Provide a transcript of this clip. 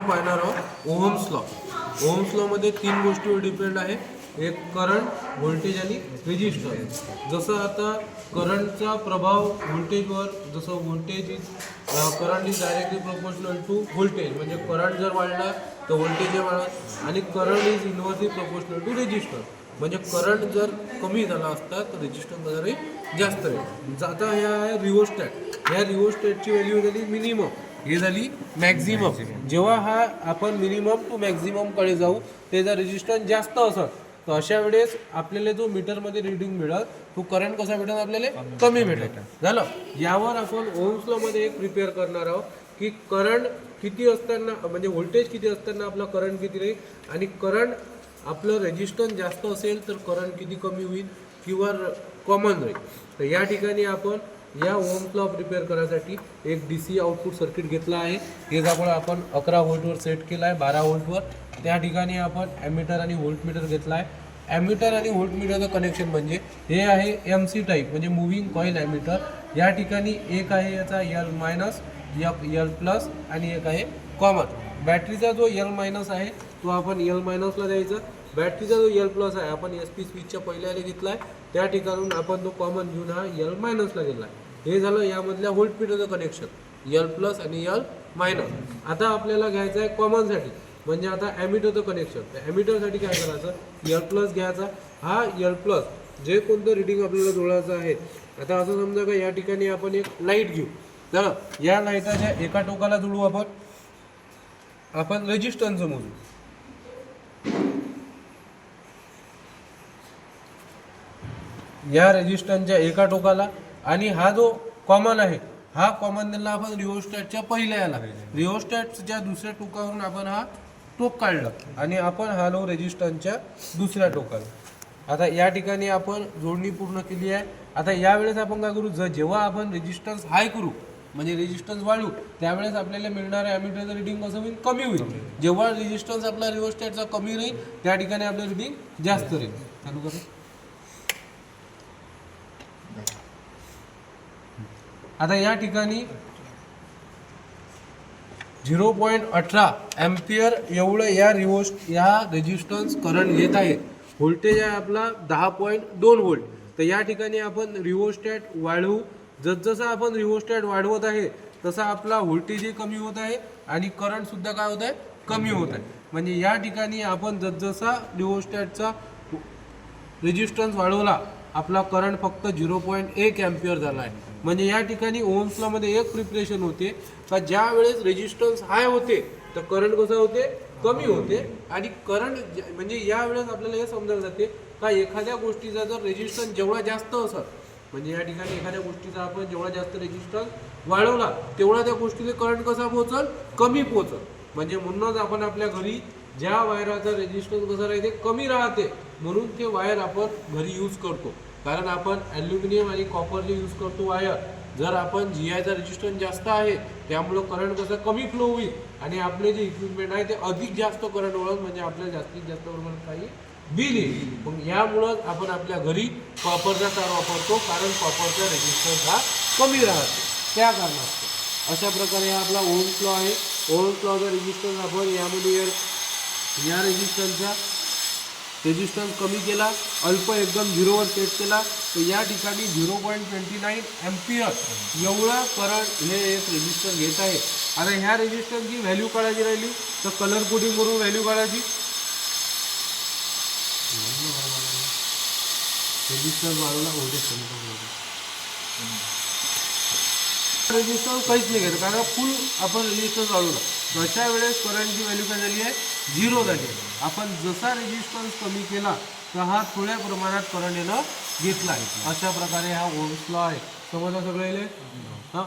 पाहणार आहोत ohms law. Ohms law मध्ये 3 गोष्टीवर डिपेंड आहे, एक करंट, व्होल्टेज आणि रेजिस्टन्स. जसं आता करंटचा प्रभाव व्होल्टेजवर, जसं voltage current is directly proportional to voltage, म्हणजे करंट जर वाढला तर व्होल्टेज वाढत, आणि current is inversely proportional to resistance, म्हणजे करंट जर कमी झाला असता तर रेजिस्टन्स जरी जास्त राहील. आता ह्या आहे रिओस्टॅट. ह्या रिओस्टॅटची व्हॅल्यू झाली मिनिमम, हे झाली मॅक्झिमम. जेव्हा हा आपण मिनिमम टू मॅक्झिममकडे जाऊ, ते जर रेजिस्टन्स जास्त असत तर अशा वेळेस आपल्याला जो मीटरमध्ये रिडिंग मिळत तो करंट कसा भेटत, आपल्याला कमी भेटत. झालं. यावर आपण ओहम्स लॉ मध्ये एक प्रिपेअर करणार आहोत की करंट किती असताना, म्हणजे व्होल्टेज किती असताना आपला करंट किती राहील, आणि करंट आपलं रेजिस्टन्स जास्त असेल तर करंट किती कमी होईल किंवा कॉमन राहील. तर या ठिकाणी आपण या ओहम्स लॉ प्रिपेअर करण्यासाठी एक DC आउटपुट सर्किट घेतला आहे. हे त्यामुळे आपण 11 व्होल्टवर सेट केला आहे, 12 व्होल्टवर. त्या ठिकाणी आपण ॲमीटर आणि व्होल्टमीटर घेतला आहे. ॲमीटर आणि व्होल्टमीटरचं कनेक्शन म्हणजे हे आहे MC टाईप, म्हणजे मूव्हिंग कॉईल ॲमीटर. या ठिकाणी एक आहे याचा L-, L+, आणि एक आहे कॉमन. बॅटरीचा जो L- आहे तो आपण L- ला द्यायचा. बॅटरीचा जो L+ आहे आपण SP स्विचच्या पहिल्याला घेतला आहे, त्या ठिकाणून आपण तो कॉमन घेऊन हा L- ला गेला आहे. हे झालं यामधल्या व्होल्टमीटरचं कनेक्शन, L+ आणि L-. आता आपल्याला घ्यायचं आहे कॉमनसाठी, म्हणजे आता ॲमीटरचं कनेक्शन. तर ॲमीटरसाठी काय करायचं, L+ घ्यायचा. हा L+ जे कोणतं रिडिंग आपल्याला जुळायचं आहे. आता असं समजा का या ठिकाणी आपण एक लाईट घेऊ, तर या लाईटाच्या एका टोकाला जुळू आपण रेजिस्टन्स मोजू. या रेजिस्टन्सच्या एका टोकाला, आणि हा जो कॉमन आहे हा कॉमन दिला आपण रिओस्टॅटच्या पहिल्या याला. रिओस्टॅटच्या दुसऱ्या टोकावरून आपण हा टोक काढला आणि आपण हालो रेजिस्टन्सच्या दुसऱ्या टोकाला. आता या ठिकाणी आपण जोडणी पूर्ण केली आहे. आता यावेळेस आपण काय करू, जेव्हा आपण रेजिस्टन्स हाय करू, म्हणजे रेजिस्टन्स वाढू, त्यावेळेस आपल्याला मिळणाऱ्या ॲमीटरचं रिडिंग कसं होईल, कमी होईल. जेव्हा रेजिस्टन्स आपला रिओस्टॅटचा कमी राहील त्या ठिकाणी आपलं रिडिंग जास्त राहील. चालू करू. आता या ठिकाणी 0.18 एम्पियर एवढं या रेजिस्टन्स करंट घेत आहे. व्होल्टेज आहे आपला 10.2 व्होल्ट. तर या ठिकाणी आपण रिओस्टॅट वाढवू. जसजसं आपण रिओस्टॅट वाढवत आहे तसा आपला व्होल्टेजही कमी होत आहे आणि करंट सुद्धा काय होत आहे, कमी होत आहे. म्हणजे या ठिकाणी आपण जसजसा रिओस्टॅटचा रेजिस्टन्स वाढवला आपला करंट फक्त 0.1 एम्पियर झाला आहे. म्हणजे या ठिकाणी ओहम्स लॉ मध्ये एक प्रिपरेशन होते का ज्या वेळेस रेजिस्टन्स हाय होते तर करंट कसं होते, कमी होते. आणि करंट म्हणजे या वेळेस आपल्याला हे समजायला जाते का एखाद्या गोष्टीचा जर रेजिस्टन्स जेवढा जास्त असत, म्हणजे या ठिकाणी एखाद्या गोष्टीचा आपण जेवढा जास्त रेजिस्टन्स वाढवला तेवढा त्या गोष्टीला करंट कसा पोहोचल, कमी पोहोचल. म्हणजे म्हणूनच आपण आपल्या घरी ज्या वायराचा रेजिस्टन्स कसा राहते, कमी राहते, म्हणून ते वायर आपण घरी यूज करतो. कारण आपण ॲल्युमिनियम आणि कॉपरचे यूज करतो वायर. जर आपण GIचा रेजिस्टन्स जास्त आहे त्यामुळं करंट कसं कमी फ्लो होईल आणि आपले जे इक्विपमेंट आहे ते अधिक जास्त करंट ओळख, म्हणजे आपल्याला जास्तीत जास्त प्रमाणात काही बिल येईल. मग यामुळं आपण आपल्या घरी कॉपरचा तार वापरतो, कारण कॉपरचा रेजिस्टन्स हा कमी राहतो त्या कारणास्तव. अशा प्रकारे हा आपला ओहम्स लॉ आहे. ओहम्स लॉचा रेजिस्टन्स आपण यामध्ये या रेजिस्टन्सचा रेजिस्टन्स कमी केला, अल्प एकदम 0वर सेट केला, तर या ठिकाणी 0.29 एम्पियर एवढा करंट हे एक रेजिस्टन्स घेत आहे. आता ह्या रेजिस्टन्सची व्हॅल्यू काढायची राहिली तर कलर कोडिंग करून व्हॅल्यू काढायची. रेजिस्टन्स वाढवला, व्होल्टेज कमी करून रेजिस्टन्स काहीच नाही घेत, कारण फुल आपण रेजिस्टन्स वाढवला. अशा वेळेस करंटची व्हॅल्यू काय झाली आहे, 0 झाली आहे. आपण जसा रेजिस्टन्स कमी केला तर हा थोड्या प्रमाणात करंट येणं घेतला आहे. अशा प्रकारे हा ओहम्स लॉ आहे. समजलं सगळ्याला? हां.